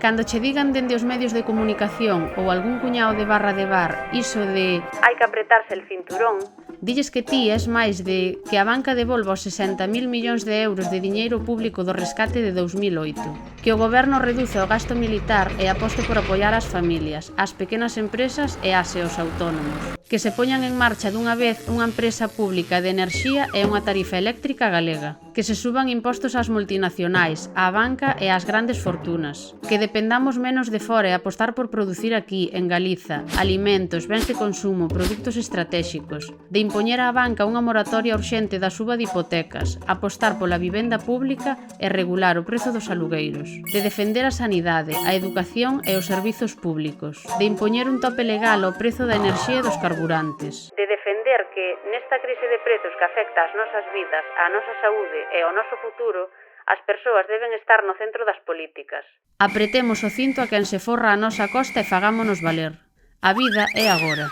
Cando che digan dende os medios de comunicación ou algún cuñado de barra de bar iso de hai que apretarse el cinturón, dilles que ti és máis de que a banca devolva os 60.000 millóns de euros de diñeiro público do rescate de 2008, que o goberno reduce o gasto militar e aposte por apoiar as familias, as pequenas empresas e as e os autónomos, que se poñan en marcha dunha vez unha empresa pública de enerxía e unha tarifa eléctrica galega, que se suban impostos ás multinacionais, á banca e ás grandes fortunas, que dependamos menos de fora e apostar por producir aquí, en Galiza, alimentos, bens de consumo, produtos estratégicos, de impoñer á banca unha moratoria urxente da suba de hipotecas, apostar pola vivenda pública e regular o prezo dos alugueiros, de defender a sanidade, a educación e os servizos públicos, de impoñer un tope legal ao prezo da enerxía e dos carburantes, de defender que, nesta crise de prezos que afecta as nosas vidas, a nosa saúde e ao noso futuro, as persoas deben estar no centro das políticas. Apretemos o cinto a quen se forra a nosa costa e fagámonos valer. A vida é agora.